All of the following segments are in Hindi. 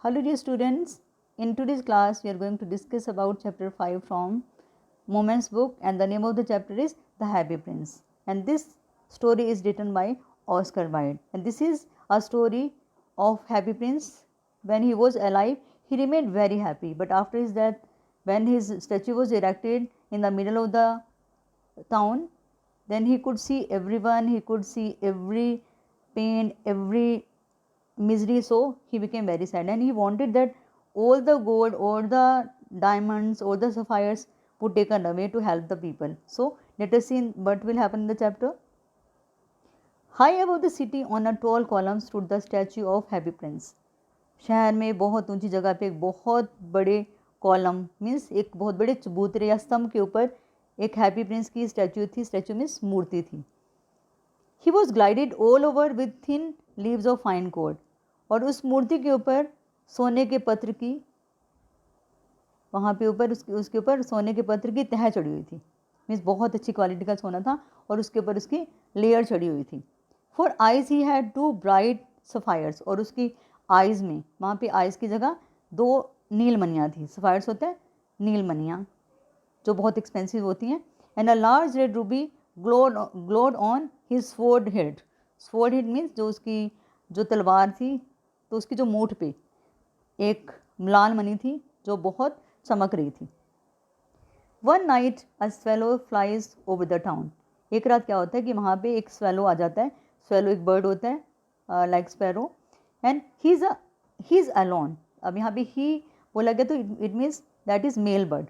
Hello dear students, in today's class we are going to discuss about chapter 5 from Moments book, and the name of the chapter is The Happy Prince, and this story is written by Oscar Wilde, and this is a story of Happy Prince. When he was alive he remained very happy, but after his death, when his statue was erected in the middle of the town, then he could see everyone, he could see every pain, every misery, so he became very sad and he wanted that all the gold, all the diamonds, all the sapphires would taken away to help the people. So let us see what will happen in the chapter. High above the city on a tall column stood the statue of Happy Prince. शहर में बहुत ऊंची जगह पे एक बहुत बड़े कॉलम मीन्स एक बहुत बड़े चबूतरे या स्तंभ के ऊपर एक हैप्पी प्रिंस की स्टैचू थी. स्टैचू मीन्स मूर्ति थी. He was glided all over with thin leaves of fine code, और उस मूर्ति के ऊपर सोने के पत्र की, वहाँ पे ऊपर उसके ऊपर सोने के पत्र की तह चढ़ी हुई थी. मीन्स बहुत अच्छी क्वालिटी का सोना था और उसके ऊपर उसकी लेयर चढ़ी हुई थी. For eyes he had 2 bright sapphires, और उसकी आइज़ में, वहाँ पे आइज़ की जगह 2 नीलमणियाँ थी. सफायर्स होते हैं नीलमणियाँ जो बहुत एक्सपेंसिव होती हैं. And a large red Ruby glowed on his sword head. Sword head means जो उसकी जो तलवार थी, तो उसकी जो मूठ पे एक लाल मणि थी जो बहुत चमक रही थी. One night a swallow flies over the town. एक रात क्या होता है कि वहाँ पे एक स्वेलो आ जाता है. स्वेलो एक बर्ड होता है like sparrow, and he is alone. अब यहाँ पे ही बोला गया तो it means that is male bird.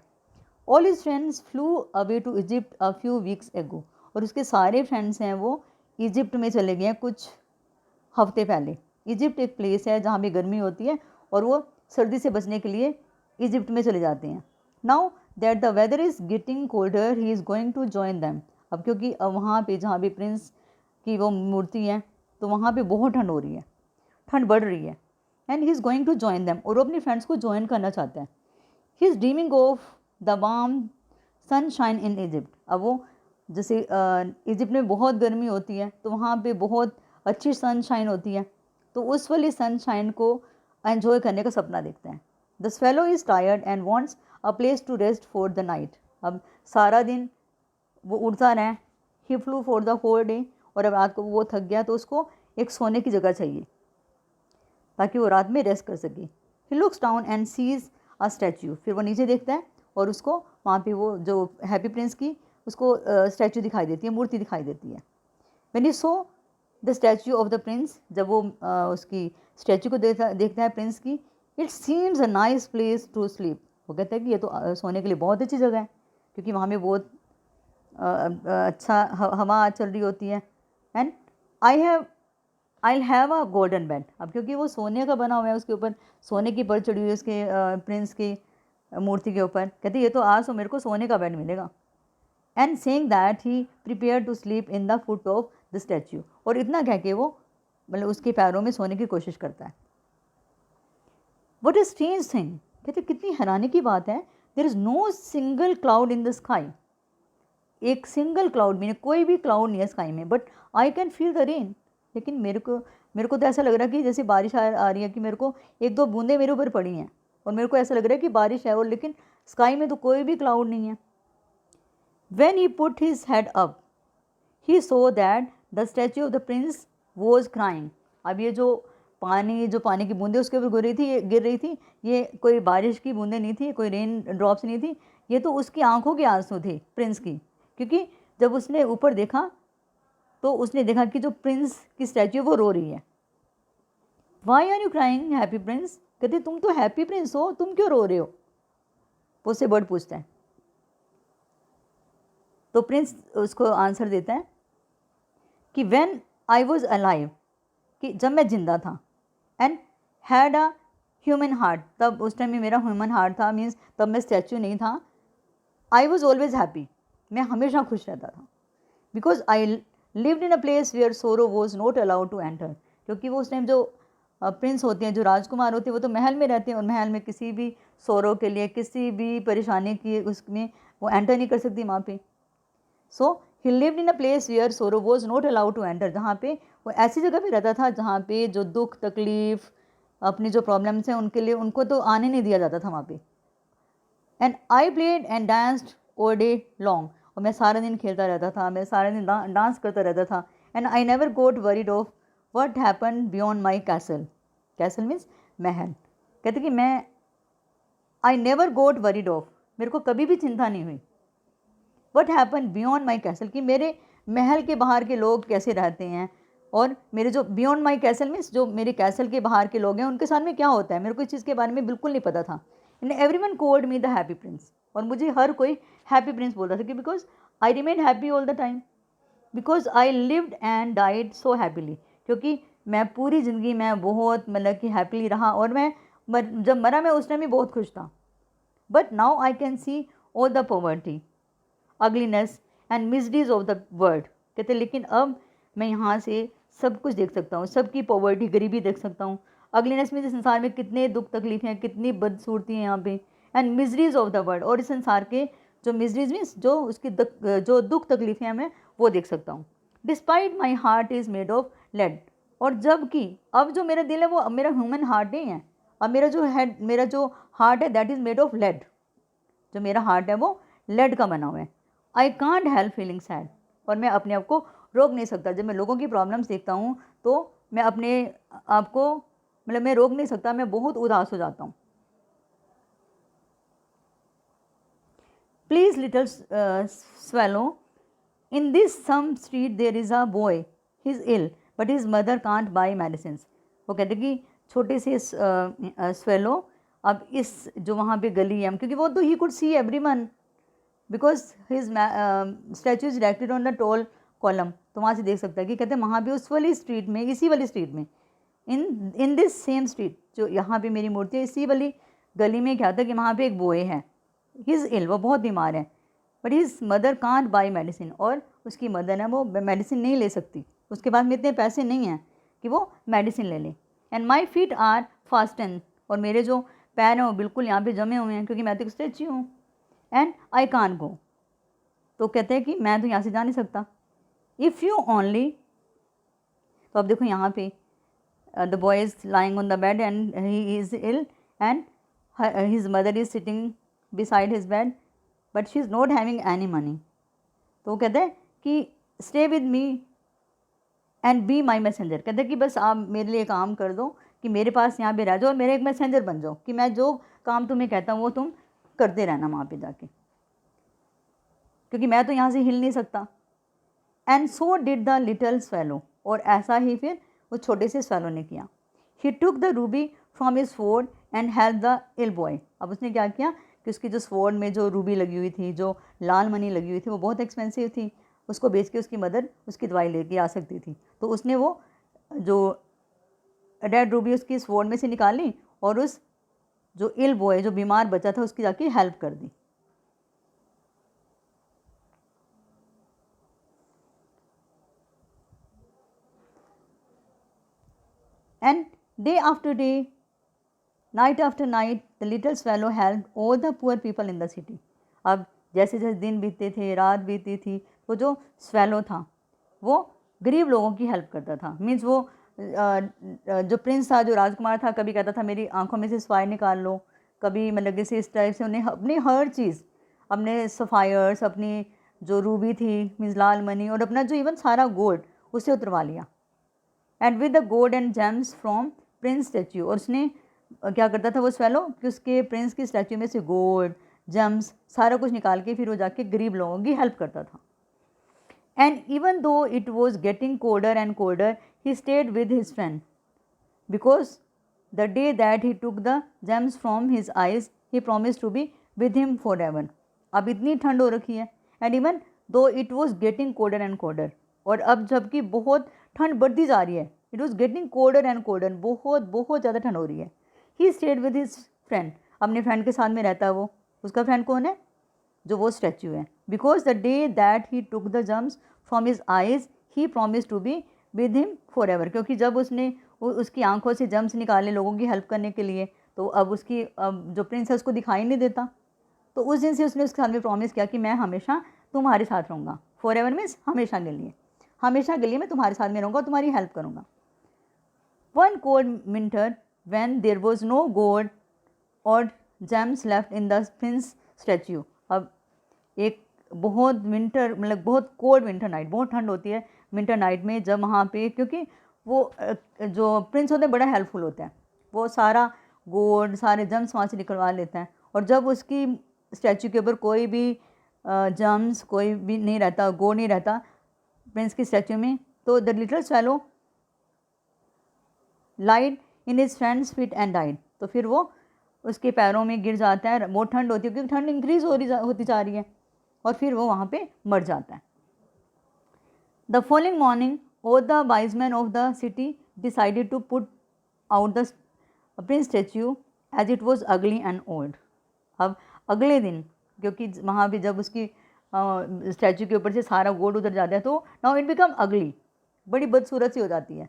All his friends flew away to Egypt a few weeks ago. और उसके सारे फ्रेंड्स हैं वो इजिप्ट में चले गए हैं कुछ हफ्ते पहले. इजिप्ट एक प्लेस है जहाँ पे गर्मी होती है और वो सर्दी से बचने के लिए इजिप्ट में चले जाते हैं. Now that the weather is getting colder he is going to join them. अब क्योंकि वहाँ पे जहाँ पे प्रिंस की वो मूर्ति है तो वहाँ पे बहुत ठंड हो रही है, ठंड बढ़ रही है. And he is going to join them, और वो अपने फ्रेंड्स को ज्वाइन करना चाहता है. He is dreaming of the warm sunshine in Egypt. अब वो जैसे इजिप्ट में बहुत गर्मी होती है तो वहाँ पे बहुत अच्छी सनशाइन होती है, तो उस वाली सनशाइन को एंजॉय करने का सपना देखता है. The swallow is tired and wants a place to rest for the night. अब सारा दिन वो उड़ता रहे, he flew for the whole day, और अब रात को वो थक गया तो उसको एक सोने की जगह चाहिए ताकि वो रात में रेस्ट कर सके. He looks down and sees a statue. फिर वो नीचे देखता है और उसको वहाँ पे वो जो हैप्पी प्रिंस की उसको स्टैचू दिखाई देती है, मूर्ति दिखाई देती है. When he saw the statue of the prince, जब वो उसकी स्टैचू को देखता है प्रिंस की, it seems a nice place to sleep. वो कहता है कि ये तो सोने के लिए बहुत अच्छी जगह है क्योंकि वहाँ में बहुत अच्छा हवा चल रही होती है. And I have a golden bed. अब क्योंकि वो सोने का बना हुआ है, उसके ऊपर सोने की पर चढ़ी हुई है उसके प्रिंस की मूर्ति के ऊपर, कहते ये तो आज तो मेरे को सोने का बेड मिलेगा. And saying that he prepare to sleep in the foot of the statue. और इतना कह के वो मतलब उसके पैरों में सोने की कोशिश करता है. वट ए स्ट्रेंज थिंग, कहते कितनी हैरानी की बात है. There is no single cloud in the sky. एक सिंगल क्लाउड मीन कोई भी क्लाउड नहीं है स्काई में. But I can feel the rain. लेकिन मेरे को तो ऐसा लग रहा है कि जैसे बारिश आ रही है, कि मेरे को 1-2 बूंदें मेरे ऊपर पड़ी हैं और मेरे को ऐसा लग रहा है कि बारिश है, और लेकिन स्काई में तो कोई भी क्लाउड नहीं है. When he put his head up, he saw that the statue of the prince was crying. अब ये जो पानी की बूंदें उसके ऊपर गिर रही थी, ये कोई बारिश की बूंदें नहीं थी, कोई रेन ड्रॉप्स नहीं थी, ये तो उसकी आंखों के आंसू थे प्रिंस की. क्योंकि जब उसने ऊपर देखा तो उसने देखा कि जो प्रिंस की स्टैच्यू वो रो रही है. Why are you crying happy prince. कहते तुम तो हैप्पी प्रिंस हो, तुम क्यों रो रहे हो. वो उससे बर्ड पूछता है. तो प्रिंस उसको आंसर देता है कि व्हेन आई वॉज अलाइव, कि जब मैं जिंदा था, and had a human heart, तब उस टाइम में मेरा ह्यूमन हार्ट था, मीन्स तब मैं स्टैचू नहीं था. आई वॉज ऑलवेज हैप्पी, मैं हमेशा खुश रहता था. Because I lived in a place where sorrow was not allowed to enter. क्योंकि वो उस टाइम जो प्रिंस होते हैं, जो राजकुमार होते हैं, वो तो महल में रहते हैं और महल में किसी भी सोरो के लिए, किसी भी परेशानी की उसमें वो एंटर नहीं कर सकती वहाँ पे. So he lived in a place where sorrow was not allowed to enter. जहाँ पे वो ऐसी जगह पे रहता था जहाँ पे जो दुख तकलीफ़ अपनी जो प्रॉब्लम्स हैं उनके लिए उनको तो आने नहीं दिया जाता था वहाँ पे। And I played and danced all day long, और मैं सारा दिन खेलता रहता था, मैं सारा दिन डांस करता रहता था। And I never got worried of what happen beyond my castle, castle means महल। कहते कि मैं I never got worried of, मेरे को कभी भी चिंता नहीं हुई what happen beyond my castle, कि मेरे महल के बाहर के लोग कैसे रहते हैं, और मेरे जो बियॉन्ड माई कैसल मीन्स जो मेरे कैसल के बाहर के लोग हैं उनके साथ में क्या होता है, मेरे को इस चीज़ के बारे में बिल्कुल नहीं पता था। And every one called me the happy Prince, और मुझे हर कोई हैप्पी प्रिंस बोलता था कि because I remain happy all the time, because I lived and died so happily, क्योंकि मैं पूरी ज़िंदगी में बहुत मतलब कि हैप्पीली रहा, और मैं जब मरा मैं उस टाइम भी बहुत खुश था। But now I can see all the poverty, ugliness and miseries of the world. कहते लेकिन अब मैं यहाँ से सब कुछ देख सकता हूँ, सबकी पॉवर्टी, गरीबी देख सकता हूँ। अगलीनेस में, इस संसार में कितने दुख तकलीफ हैं, कितनी बदसूरती हैं यहाँ पे। And miseries of the world, और इस संसार के जो मिजरीज मीन्स जो उसकी जो दुख तकलीफें हैं मैं वो देख सकता हूँ। Despite my heart is made of lead, और जबकि अब जो मेरा दिल है वो मेरा ह्यूमन हार्ट नहीं है, अब मेरा जो हार्ट है that is made of lead, जो मेरा हार्ट है वो लेड का बना हुआ है। I can't help feeling sad, और मैं अपने आप को रोक नहीं सकता, जब मैं लोगों की प्रॉब्लम्स देखता हूँ तो मैं अपने आप को मतलब मैं रोक नहीं सकता, मैं बहुत उदास हो जाता हूँ। Please little swallow, in this some street there is a boy, he is ill but his mother can't buy medicine. वो कहते कि छोटे से स्वेलो, अब इस जो वहाँ पे गली है, क्योंकि वो तो he could see every one because his statue is directed on the tall column, तो वहाँ से देख सकता है कि कहते हैं वहाँ पे उस वाली स्ट्रीट में, इसी वाली स्ट्रीट में, इन दिस सेम स्ट्रीट, जो यहाँ पे मेरी मूर्ति है, इसी वाली गली में क्या था कि वहाँ पे एक बॉय है, हिज इल, वो बहुत बीमार है, but his mother can't buy medicine, और उसकी मदर है वो मेडिसिन नहीं ले सकती, उसके पास में इतने पैसे नहीं हैं कि वो मेडिसिन ले ले। And my feet are fasten, और मेरे जो पैर हैं वो बिल्कुल यहाँ पे जमे हुए हैं, क्योंकि मैं तो एक स्टैच्यू हूँ। एंड आई कान गो, तो कहते हैं कि मैं तो यहाँ से जा नहीं सकता। इफ़ यू ओनली, तो अब देखो यहाँ पे the boy is lying on the bed and he is ill and his mother is sitting beside his bed but she is not having any money. तो वो कहते हैं कि stay with me and be my messenger, कहते हैं कि बस आप मेरे लिए काम कर दो कि मेरे पास यहाँ पे रह जाओ और मेरे एक मैसेंजर बन जाओ, कि मैं जो काम तुम्हें कहता हूँ वो तुम करते रहना वहाँ पे जाके, क्योंकि मैं तो यहाँ से हिल नहीं सकता। And so did the little swallow, और ऐसा ही फिर उस छोटे से स्वेलो ने किया। He took the ruby from his sword and help the ill boy, अब उसने क्या किया कि उसकी जो स्वॉर्ड में जो रूबी लगी हुई थी, जो लाल मनी लगी हुई थी, वो बहुत एक्सपेंसिव थी, उसको बेच के उसकी मदर उसकी दवाई लेके आ सकती थी, तो उसने वो जो रेड रूबी उसकी स्वॉर्ड में से निकाली और उस जो इल बॉय, जो बीमार बच्चा था, उसकी जाके हेल्प कर दी। And day after day, night after night, the little swallow help all the poor people in the city. अब जैसे जैसे दिन बीतते थे, रात बीतती थी, वो जो स्वेलो था वो गरीब लोगों की हेल्प करता था। मीन्स वो जो प्रिंस था, जो राजकुमार था, कभी कहता था मेरी आंखों में से सफाई निकाल लो, कभी मतलब जैसे इस टाइप से उन्हें अपनी हर चीज़, अपने सफ़ायर्स, अपनी जो रूबी थी मीन्स लाल मनी, और अपना जो इवन सारा गोल्ड उससे उतरवा लिया। And with the gold and James from Prince statue, और उसने क्या करता था वो स्वेलो कि उसके प्रिंस की स्टैच्यू में से गोल्ड, जेम्स, सारा कुछ निकाल के फिर वो जाके गरीब लोगों की हेल्प करता था। And even though it was getting colder and colder, he stayed with his friend because the day that he took the gems from his eyes he promise to be with him forever. अब इतनी ठंड हो रखी है, and even though it was getting colder and colder, और अब जबकि बहुत ठंड बढ़ती जा रही है, it was getting colder and colder, बहुत बहुत ज़्यादा ठंड हो रही है। ही स्टेड विद हिज फ्रेंड, अपने फ्रेंड के साथ में रहता है वो, उसका फ्रेंड कौन है, जो वो स्टैच्यू है। Because the day that he took the gems from his eyes he promise to be with him forever, क्योंकि जब उसने उसकी आंखों से जम्स निकाले लोगों की हेल्प करने के लिए, तो अब उसकी जो प्रिंस है उसको दिखाई नहीं देता, तो उस दिन से उसने उसके साथ में प्रॉमिस किया कि मैं हमेशा तुम्हारे साथ रहूँगा। फॉर एवर मीन्स हमेशा के लिए, हमेशा के लिए मैं तुम्हारे साथ में रहूँगा, तुम्हारी हेल्प करूँगा। One cold winter when there was no gold or gems left in the prince statue। अब एक बहुत विंटर मतलब बहुत कोल्ड विंटर नाइट, बहुत ठंड होती है विंटर नाइट में, जब वहाँ पे क्योंकि वो जो प्रिंस होते हैं बड़ा हेल्पफुल होता है, वो सारा गोल्ड सारे जम्स वहाँ से निकलवा लेता है। और जब उसकी स्टैचू के ऊपर कोई भी जम्स कोई भी नहीं रहता, गोल्ड नहीं रहता प्रिंस की स्टैचू में, तो the little swallow lied in his friend's feet and died. तो फिर वो उसके पैरों में गिर जाता है, बहुत ठंड होती है क्योंकि ठंड इंक्रीज होती जा रही है, और फिर वो वहाँ पे मर जाता है। The following morning all the wise men of the city decided to put out the prince statue as it was ugly and old। अब अगले दिन क्योंकि वहाँ पे जब उसकी स्टैचू के ऊपर से सारा गोल्ड उतर जाता है तो नाउ इट बिकम अगली, बड़ी बदसूरत सी हो जाती है।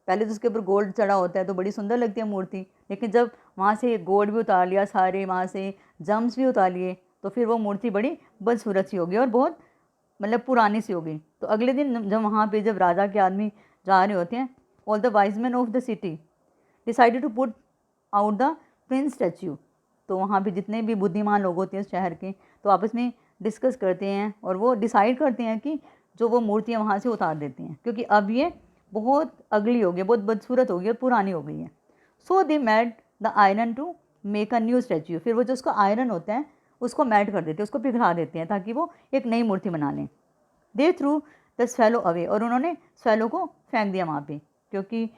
पहले तो उसके ऊपर गोल्ड चढ़ा होता है तो बड़ी सुंदर लगती है मूर्ति, लेकिन जब वहाँ से गोल्ड भी उतार लिया, सारे वहाँ से जम्स भी उतार लिए, तो फिर वो मूर्ति बड़ी बदसूरत सी हो गई और बहुत मतलब पुरानी सी हो गई। तो अगले दिन जब वहाँ पे जब राजा के आदमी जा रहे होते हैं, all the wise man of the city decided to put out the prince statue. तो वहाँ पे जितने भी बुद्धिमान लोग होते हैं शहर के, तो आपस में डिस्कस करते हैं और वो डिसाइड करते हैं कि जो वो मूर्तियाँ वहाँ से उतार देते हैं, क्योंकि अब ये बहुत अगली हो गई, बहुत बदसूरत हो गई और पुरानी हो गई है। So they made the iron to make a new statue. फिर वो जो उसका आयरन होता है उसको मेल्ट कर देते हैं, उसको पिघला देते हैं ताकि वो एक नई मूर्ति बना लें। दे थ्रू द स्वैलो अवे, और उन्होंने स्वैलो को फेंक दिया वहाँ पे, क्योंकि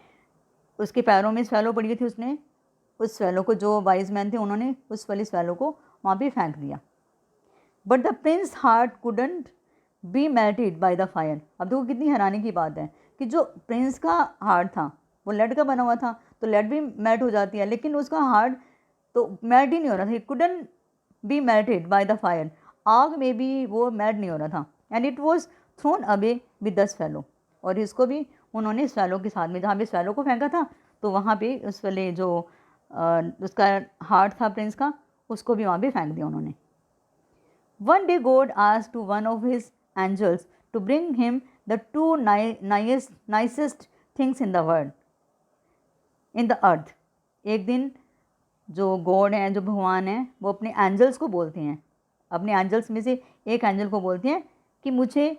उसके पैरों में स्वैलो पड़ी थी, उसने उस स्वैलो को, जो वाइज मैन थे उन्होंने उस वाली स्वैलो को वहाँ पे फेंक दिया। But the prince heart couldn't be melted by the fire. अब देखो कितनी हैरानी की बात है कि जो प्रिंस का हार्ट था वो लेड का बना हुआ था, तो लेड भी मेल्ट हो जाती है, लेकिन उसका हार्ट तो मेल्ट ही नहीं हो रहा था। Couldn't be melted by the fire, आग में भी वो मेल्ट नहीं हो रहा था। And it was thrown away with the swallow, और इसको भी उन्होंने स्वैलो के साथ में, जहाँ पे स्वैलो को फेंका था तो वहाँ पे उस वाले जो उसका हार्ट था प्रिंस का, उसको भी वहाँ पे फेंक दिया उन्होंने। One day God asked to one of his angels to bring him the two nicest things in the world in the earth. एक दिन जो गॉड हैं, जो भगवान हैं, वो अपने एंजल्स को बोलते हैं, अपने एंजल्स में से एक एंजल को बोलते हैं कि मुझे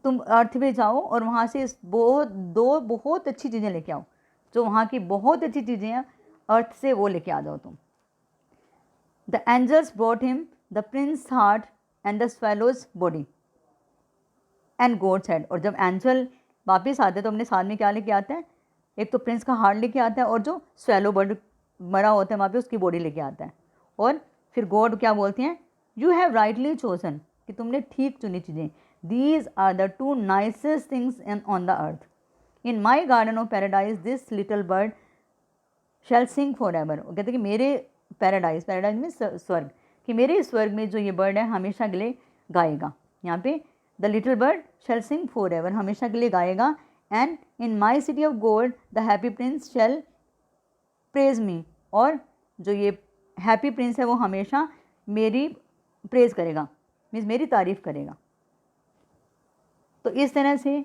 तुम अर्थ पे जाओ और वहाँ से दो बहुत अच्छी चीज़ें लेके आओ, जो वहाँ की बहुत अच्छी चीज़ें हैं अर्थ से वो लेके आ जाओ तुम। The angels brought him the prince heart and the swallow's body and God said. और जब एंजल वापस आते हैं तो अपने साथ में क्या लेके आते हैं, एक तो प्रिंस का हार्ट लेके आता है और जो स्वैलो बर्ड मरा होता है वहाँ पे उसकी बॉडी लेके आता है। और फिर गॉड क्या बोलते हैं, यू हैव राइटली चोजन, कि तुमने ठीक चुनी चीज़ें। These are the two nicest things on the earth. In my garden of paradise this little bird shall sing for ever. वो कहते हैं कि मेरे पैराडाइज में स्वर्ग, कि मेरे स्वर्ग में जो ये बर्ड है हमेशा के लिए गाएगा। यहाँ पे the little bird shall sing for ever, हमेशा के लिए गाएगा। And in my city of gold the happy prince shall praise me, और जो ये हैप्पी प्रिंस है वो हमेशा मेरी प्रेज करेगा, मीन्स मेरी तारीफ़ करेगा। तो इस तरह से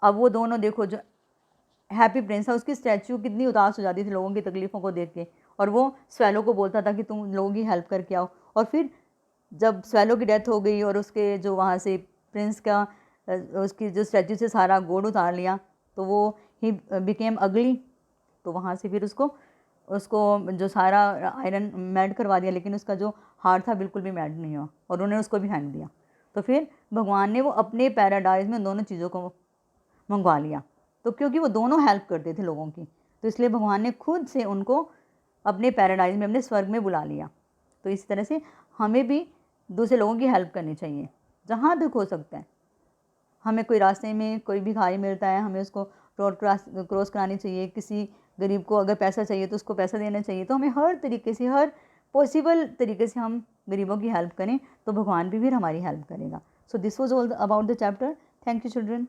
अब वो दोनों देखो, जो हैप्पी प्रिंस है उसकी स्टैचू कितनी उदास हो जाती थी लोगों की तकलीफ़ों को देख के, और वो स्वैलो को बोलता था कि तुम लोगों की हेल्प करके आओ। और फिर जब स्वैलो की डेथ हो गई और उसके जो वहाँ से प्रिंस का उसकी जो स्टैचू से सारा गोल्ड उतार लिया, तो वो ही बिकेम अगली। तो वहाँ से फिर उसको जो सारा आयरन मेल्ट करवा दिया, लेकिन उसका जो हार्ट था बिल्कुल भी मेल्ट नहीं हुआ और उन्होंने उसको भी फेंक दिया। तो फिर भगवान ने वो अपने पैराडाइज में दोनों चीज़ों को मंगवा लिया। तो क्योंकि वो दोनों हेल्प करते थे लोगों की, तो इसलिए भगवान ने खुद से उनको अपने पैराडाइज में, अपने स्वर्ग में बुला लिया। तो इस तरह से हमें भी दूसरे लोगों की हेल्प करनी चाहिए जहाँ तक हो सकता है। हमें कोई रास्ते में कोई भिखारी मिलता है, हमें उसको रोड क्रॉस करानी चाहिए। किसी गरीब को अगर पैसा चाहिए तो उसको पैसा देना चाहिए। तो हमें हर तरीके से, हर पॉसिबल तरीके से हम गरीबों की हेल्प करें, तो भगवान भी फिर हमारी हेल्प करेगा। So this was all about the chapter. Thank you children.